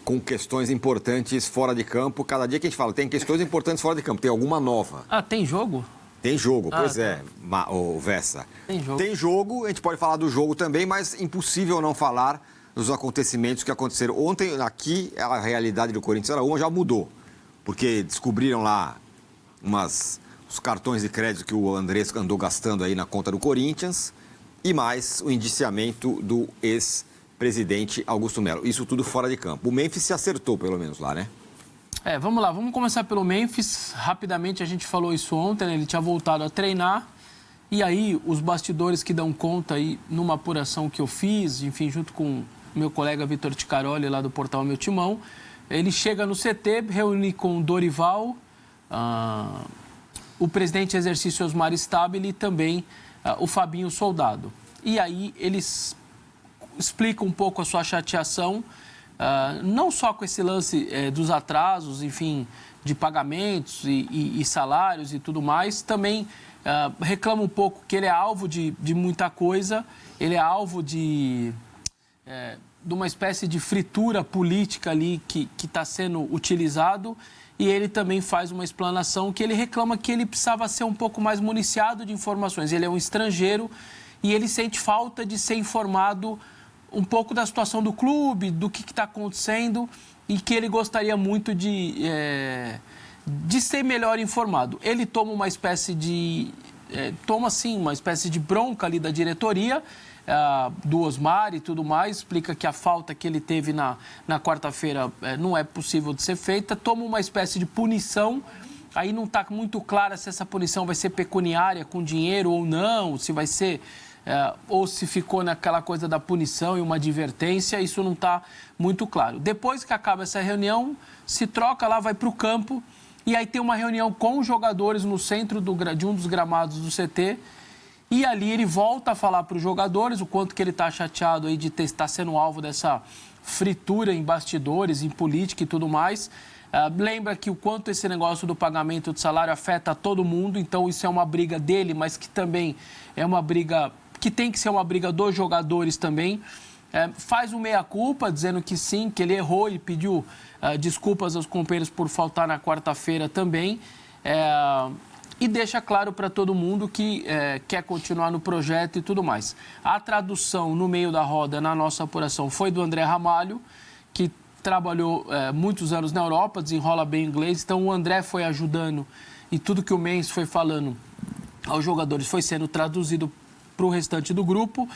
com questões importantes fora de campo. Cada dia que a gente fala, tem questões importantes fora de campo, tem alguma nova. Ah, tem jogo? Tem jogo, pois é, o Vessa. Tem jogo, a gente pode falar do jogo também, mas impossível não falar dos acontecimentos que aconteceram. Ontem, aqui, a realidade do Corinthians era uma, já mudou. Porque descobriram lá os cartões de crédito que o Andrés andou gastando aí na conta do Corinthians e mais o indiciamento do ex-presidente Augusto Melo. Isso tudo fora de campo. O Memphis se acertou, pelo menos, lá, né? Vamos lá, vamos começar pelo Memphis. Rapidamente, a gente falou isso ontem, né? Ele tinha voltado a treinar. E aí, os bastidores que dão conta aí, numa apuração que eu fiz, enfim, junto com meu colega Vitor Ticaroli, lá do portal Meu Timão, ele chega no CT, reúne com o Dorival, o presidente em exercício Osmar Stabile e também o Fabinho Soldado. E aí, eles explicam um pouco a sua chateação, não só com esse lance dos atrasos, enfim, de pagamentos e salários e tudo mais, também reclama um pouco que ele é alvo de muita coisa, ele é alvo de uma espécie de fritura política ali que está sendo utilizado, e ele também faz uma explanação que ele reclama que ele precisava ser um pouco mais municiado de informações. Ele é um estrangeiro e ele sente falta de ser informado um pouco da situação do clube, do que está acontecendo, e que ele gostaria muito de ser melhor informado. Ele toma uma espécie de... uma espécie de bronca ali da diretoria, do Osmar e tudo mais, explica que a falta que ele teve na quarta-feira não é possível de ser feita, toma uma espécie de punição. Aí não está muito clara se essa punição vai ser pecuniária, com dinheiro ou não, se vai ser... ou se ficou naquela coisa da punição e uma advertência, isso não está muito claro. Depois que acaba essa reunião, se troca lá, vai para o campo, e aí tem uma reunião com os jogadores no centro de um dos gramados do CT, e ali ele volta a falar para os jogadores o quanto que ele está chateado aí de estar sendo alvo dessa fritura em bastidores, em política e tudo mais. Lembra que o quanto esse negócio do pagamento de salário afeta todo mundo, então isso é uma briga dele, mas que também é uma briga que tem que ser uma briga dos jogadores também. Faz um meia-culpa, dizendo que sim, que ele errou e pediu desculpas aos companheiros por faltar na quarta-feira também. E deixa claro para todo mundo que quer continuar no projeto e tudo mais. A tradução no meio da roda, na nossa apuração, foi do André Ramalho, que trabalhou muitos anos na Europa, desenrola bem inglês, então o André foi ajudando e tudo que o Mendes foi falando aos jogadores foi sendo traduzido para o restante do grupo.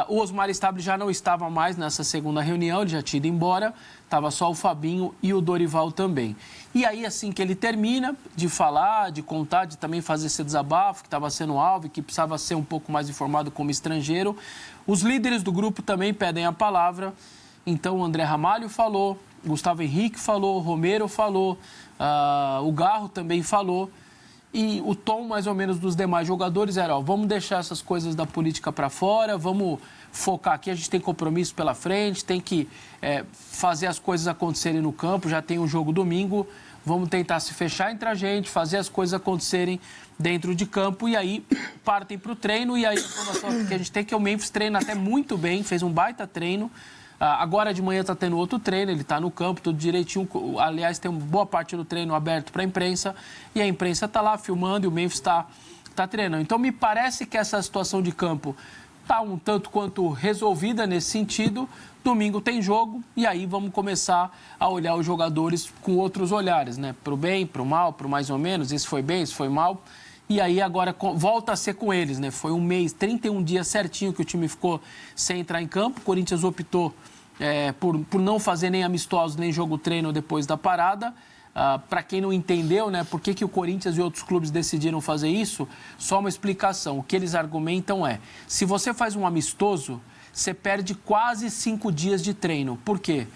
O Osmar Stabile já não estava mais nessa segunda reunião, ele já tinha ido embora, estava só o Fabinho e o Dorival também. E aí, assim que ele termina de falar, de contar, de também fazer esse desabafo, que estava sendo alvo e que precisava ser um pouco mais informado como estrangeiro, os líderes do grupo também pedem a palavra. Então, o André Ramalho falou, Gustavo Henrique falou, Romero falou, o Garro também falou. E o tom, mais ou menos, dos demais jogadores era, vamos deixar essas coisas da política para fora, vamos focar aqui, a gente tem compromisso pela frente, tem que fazer as coisas acontecerem no campo, já tem um jogo domingo, vamos tentar se fechar entre a gente, fazer as coisas acontecerem dentro de campo, e aí partem para o treino, e aí a informação que a gente tem é que o Memphis treina até muito bem, fez um baita treino. Agora de manhã está tendo outro treino, ele está no campo, tudo direitinho. Aliás, tem uma boa parte do treino aberto para a imprensa, e a imprensa está lá filmando e o Memphis está treinando. Então, me parece que essa situação de campo está um tanto quanto resolvida nesse sentido. Domingo tem jogo, e aí vamos começar a olhar os jogadores com outros olhares, né? Para o bem, para o mal, para o mais ou menos, esse foi bem, esse foi mal. E aí agora volta a ser com eles, né? Foi um mês, 31 dias certinho que o time ficou sem entrar em campo. O Corinthians optou por não fazer nem amistosos, nem jogo-treino depois da parada. Para quem não entendeu, né, por que o Corinthians e outros clubes decidiram fazer isso, só uma explicação. O que eles argumentam se você faz um amistoso, você perde quase 5 dias de treino. Por quê?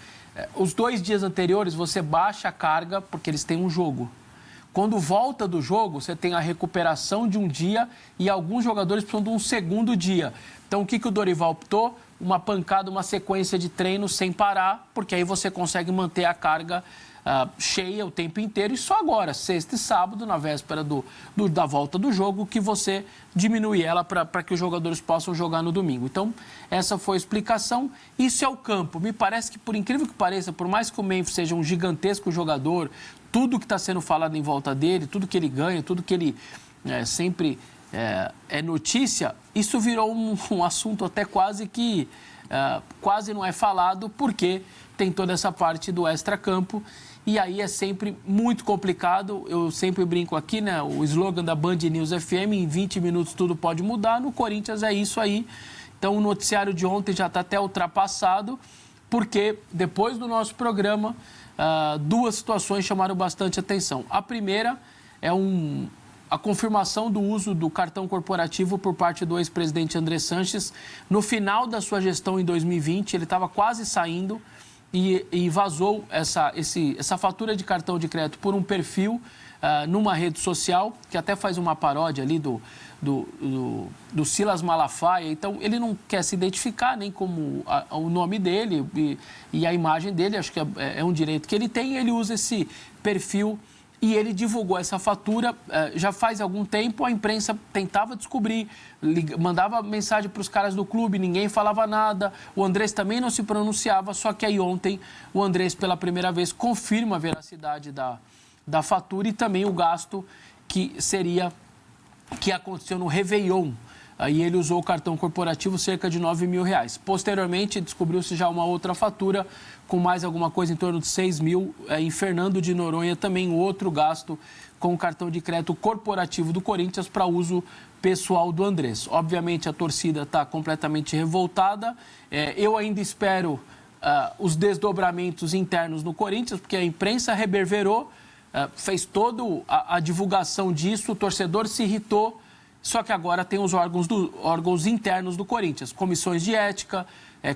Os 2 dias anteriores você baixa a carga, porque eles têm um jogo. Quando volta do jogo, você tem a recuperação de um dia e alguns jogadores precisam de um segundo dia. Então, o que o Dorival optou? uma pancada, uma sequência de treinos sem parar, porque aí você consegue manter a carga cheia o tempo inteiro, e só agora, sexta e sábado, na véspera da volta do jogo, que você diminui ela para que os jogadores possam jogar no domingo. Então, essa foi a explicação. Isso é o campo. Me parece que, por incrível que pareça, por mais que o Memphis seja um gigantesco jogador, tudo que está sendo falado em volta dele, tudo que ele ganha, tudo que ele sempre é notícia, isso virou um assunto até quase que quase não é falado, porque tem toda essa parte do extracampo. E aí é sempre muito complicado. Eu sempre brinco aqui, né? O slogan da Band News FM, em 20 minutos tudo pode mudar. No Corinthians é isso aí. Então o noticiário de ontem já está até ultrapassado, porque depois do nosso programa, duas situações chamaram bastante atenção. A primeira é a confirmação do uso do cartão corporativo por parte do ex-presidente André Sanches. No final da sua gestão em 2020, ele estava quase saindo, e vazou essa fatura de cartão de crédito por um perfil numa rede social, que até faz uma paródia ali do Silas Malafaia. Então, ele não quer se identificar nem como o nome dele e a imagem dele, acho que é um direito que ele tem, e ele usa esse perfil. E ele divulgou essa fatura já faz algum tempo. A imprensa tentava descobrir, mandava mensagem para os caras do clube, ninguém falava nada. O Andrés também não se pronunciava, só que aí ontem o Andrés, pela primeira vez, confirma a veracidade da fatura e também o gasto que aconteceu no Réveillon. Aí ele usou o cartão corporativo, cerca de R$9 mil. Posteriormente, descobriu-se já uma outra fatura com mais alguma coisa em torno de 6 mil. Em Fernando de Noronha, também outro gasto com o cartão de crédito corporativo do Corinthians para uso pessoal do Andrés. Obviamente, a torcida está completamente revoltada. Eu ainda espero os desdobramentos internos no Corinthians, porque a imprensa reverberou, fez toda a divulgação disso, o torcedor se irritou. Só que agora tem os órgãos internos do Corinthians, comissões de ética,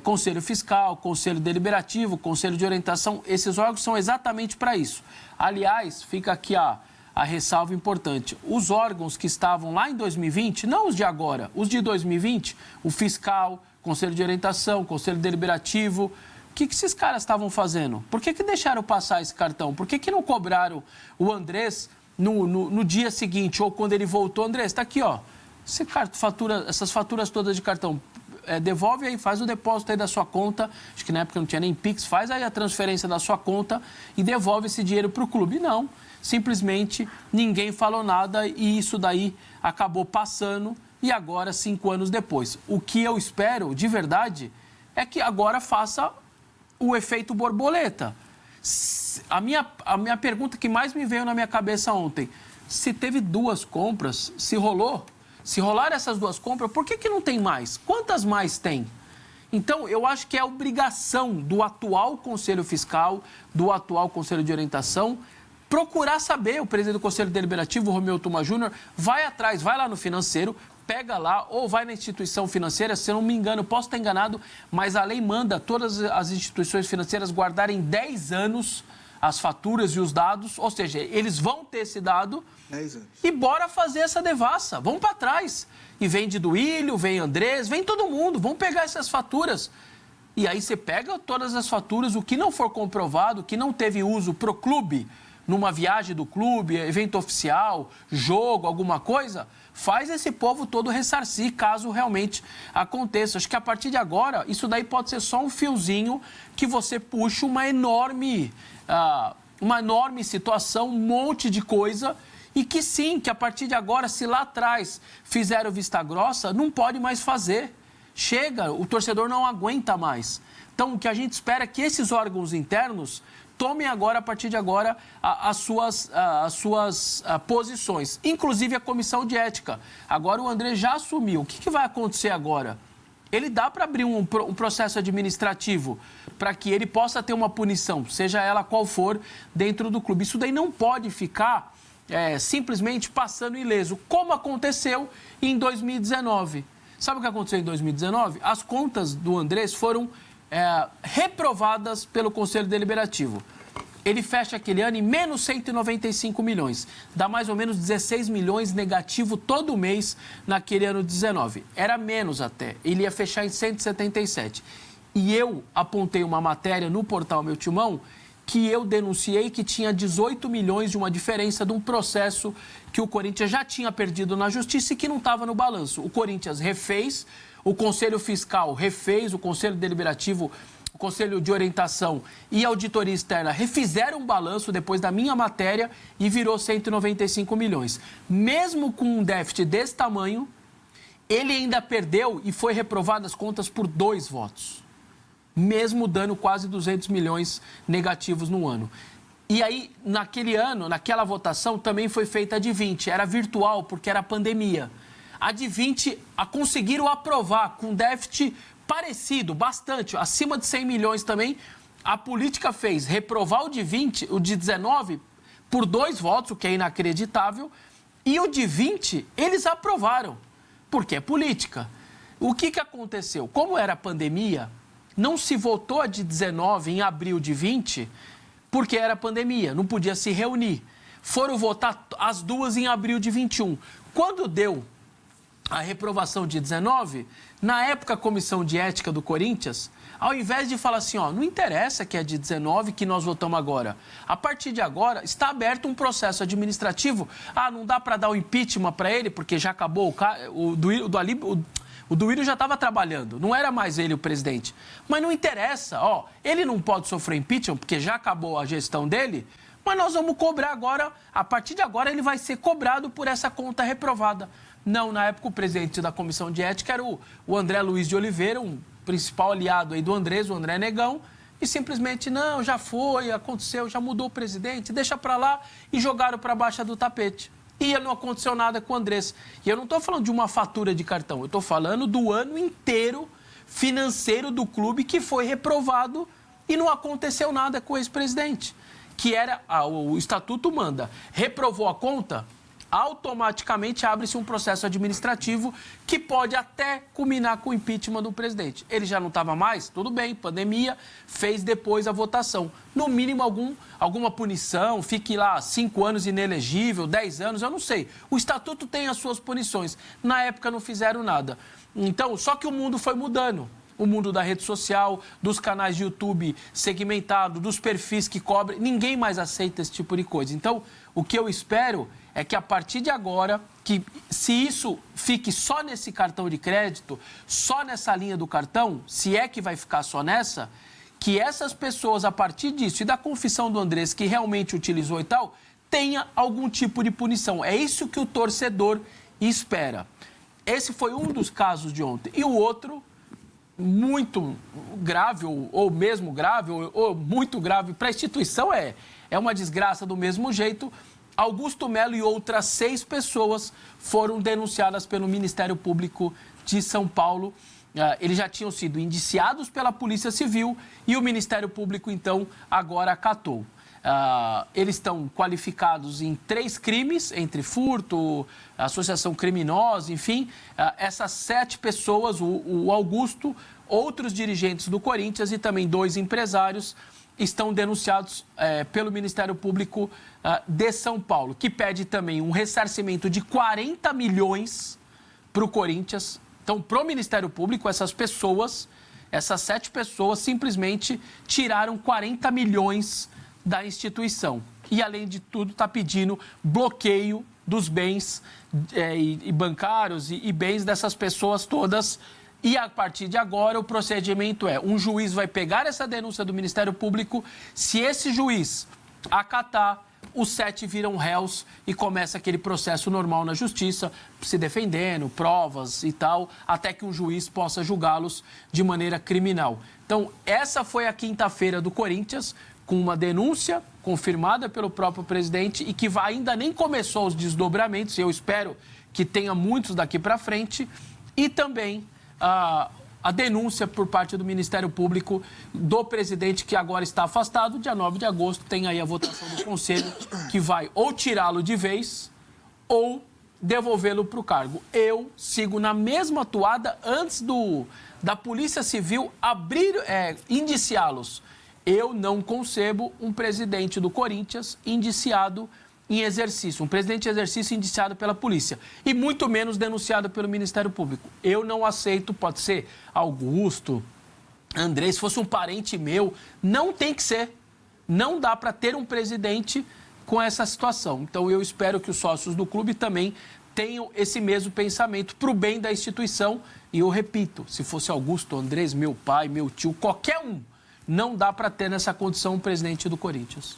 conselho fiscal, conselho deliberativo, conselho de orientação. Esses órgãos são exatamente para isso. Aliás, fica aqui a ressalva importante. Os órgãos que estavam lá em 2020, não os de agora, os de 2020, o fiscal, conselho de orientação, conselho deliberativo, o que esses caras estavam fazendo? Por que deixaram passar esse cartão? Por que não cobraram o Andrés no dia seguinte, ou quando ele voltou? Andrés, está aqui, ó, essas faturas todas de cartão, devolve aí, faz o depósito aí da sua conta, acho que na época não tinha nem Pix, faz aí a transferência da sua conta e devolve esse dinheiro para o clube. Não, simplesmente ninguém falou nada e isso daí acabou passando, e agora, 5 anos depois. O que eu espero, de verdade, é que agora faça o efeito borboleta. A minha pergunta que mais me veio na minha cabeça ontem: se teve 2 compras, se rolaram essas 2 compras, por que não tem mais? Quantas mais tem? Então, eu acho que é obrigação do atual Conselho Fiscal, do atual Conselho de Orientação, procurar saber. O presidente do Conselho Deliberativo, o Romeu Tuma Júnior, vai atrás, vai lá no financeiro, pega lá, ou vai na instituição financeira. Se eu não me engano, posso estar enganado, mas a lei manda todas as instituições financeiras guardarem 10 anos as faturas e os dados, ou seja, eles vão ter esse dado 10 anos. E bora fazer essa devassa, vamos para trás. E vem de Duílio, vem Andrés, vem todo mundo, vamos pegar essas faturas. E aí você pega todas as faturas, o que não for comprovado, o que não teve uso pro clube, numa viagem do clube, evento oficial, jogo, alguma coisa, faz esse povo todo ressarcir, caso realmente aconteça. Acho que a partir de agora, isso daí pode ser só um fiozinho que você puxa uma enorme situação, um monte de coisa, e que sim, que a partir de agora, se lá atrás fizeram vista grossa, não pode mais fazer. Chega, o torcedor não aguenta mais. Então, o que a gente espera é que esses órgãos internos tomem agora, a partir de agora, as suas posições. Inclusive a comissão de ética. Agora o André já assumiu. O que vai acontecer agora? Ele dá para abrir um processo administrativo para que ele possa ter uma punição, seja ela qual for, dentro do clube. Isso daí não pode ficar simplesmente passando ileso, como aconteceu em 2019. Sabe o que aconteceu em 2019? As contas do Andrés foram reprovadas pelo Conselho Deliberativo. ele fecha aquele ano em menos 195 milhões. Dá mais ou menos 16 milhões negativo todo mês naquele ano 19. Era menos até. Ele ia fechar em 177. E eu apontei uma matéria no portal Meu Timão que eu denunciei que tinha 18 milhões de uma diferença de um processo que o Corinthians já tinha perdido na justiça e que não estava no balanço. O Corinthians refez, o Conselho Fiscal refez, o Conselho Deliberativo, o Conselho de Orientação e a Auditoria Externa refizeram um balanço depois da minha matéria e virou 195 milhões. Mesmo com um déficit desse tamanho, ele ainda perdeu e foi reprovado as contas por 2 votos. Mesmo dando quase 200 milhões negativos no ano. E aí, naquele ano, naquela votação, também foi feita a de 20. Era virtual, porque era pandemia. A de 20 conseguiram aprovar com déficit parecido, bastante, acima de 100 milhões também. A política fez reprovar o de 20, o de 19, por 2 votos, o que é inacreditável. E o de 20, eles aprovaram, porque é política. O que aconteceu? Como era pandemia, não se votou a de 19 em abril de 20, porque era pandemia, não podia se reunir. Foram votar as duas em abril de 21. Quando deu a reprovação de 19, na época a Comissão de Ética do Corinthians, ao invés de falar assim, ó, não interessa que é de 19 que nós votamos agora. A partir de agora, está aberto um processo administrativo. Ah, não dá para dar o impeachment para ele, porque já acabou o Duílio já estava trabalhando, não era mais ele o presidente. Mas não interessa, ó, ele não pode sofrer impeachment porque já acabou a gestão dele, mas nós vamos cobrar agora, a partir de agora ele vai ser cobrado por essa conta reprovada. Não, na época o presidente da Comissão de Ética era o André Luiz de Oliveira, um principal aliado aí do Andrés, o André Negão, e simplesmente, não, já foi, aconteceu, já mudou o presidente, deixa para lá e jogaram para baixo do tapete. E não aconteceu nada com o Andrés. E eu não estou falando de uma fatura de cartão, eu estou falando do ano inteiro financeiro do clube que foi reprovado e não aconteceu nada com o ex-presidente. Que era, o estatuto manda, reprovou a conta, automaticamente abre-se um processo administrativo que pode até culminar com o impeachment do presidente. Ele já não estava mais, tudo bem, pandemia, fez depois a votação. No mínimo alguma punição, fique lá 5 anos inelegível, 10 anos, eu não sei. O estatuto tem as suas punições. Na época não fizeram nada. Então, só que o mundo foi mudando. O mundo da rede social, dos canais de YouTube segmentado, dos perfis que cobrem, ninguém mais aceita esse tipo de coisa. Então, o que eu espero é que a partir de agora, que se isso fique só nesse cartão de crédito, só nessa linha do cartão, se é que vai ficar só nessa, que essas pessoas, a partir disso e da confissão do Andrés, que realmente utilizou e tal, tenha algum tipo de punição. É isso que o torcedor espera. Esse foi um dos casos de ontem. E o outro, muito grave, ou mesmo grave, ou muito grave para a instituição, é uma desgraça do mesmo jeito. Augusto Melo e outras 6 pessoas foram denunciadas pelo Ministério Público de São Paulo. Eles já tinham sido indiciados pela Polícia Civil e o Ministério Público, então, agora acatou. Eles estão qualificados em 3 crimes, entre furto, associação criminosa, enfim. Essas 7 pessoas, o Augusto, outros dirigentes do Corinthians e também 2 empresários, estão denunciados pelo Ministério Público de São Paulo, que pede também um ressarcimento de 40 milhões para o Corinthians. Então, para o Ministério Público, essas 7 pessoas simplesmente tiraram 40 milhões da instituição. E, além de tudo, está pedindo bloqueio dos bens e bancários e bens dessas pessoas todas. E, a partir de agora, o procedimento um juiz vai pegar essa denúncia do Ministério Público, se esse juiz acatar, os 7 viram réus e começa aquele processo normal na justiça, se defendendo, provas e tal, até que um juiz possa julgá-los de maneira criminal. Então, essa foi a quinta-feira do Corinthians, com uma denúncia confirmada pelo próprio presidente e que ainda nem começou os desdobramentos, e eu espero que tenha muitos daqui para frente, e também a denúncia por parte do Ministério Público do presidente, que agora está afastado. Dia 9 de agosto tem aí a votação do Conselho, que vai ou tirá-lo de vez ou devolvê-lo para o cargo. Eu sigo na mesma toada antes da Polícia Civil indiciá-los. Eu não concebo um presidente do Corinthians indiciado em exercício, um presidente de exercício indiciado pela polícia e muito menos denunciado pelo Ministério Público. Eu não aceito, pode ser Augusto, André, se fosse um parente meu, não tem que ser. Não dá para ter um presidente com essa situação. Então, eu espero que os sócios do clube também tenham esse mesmo pensamento para o bem da instituição. E eu repito, se fosse Augusto, Andrés, meu pai, meu tio, qualquer um, não dá para ter nessa condição um presidente do Corinthians.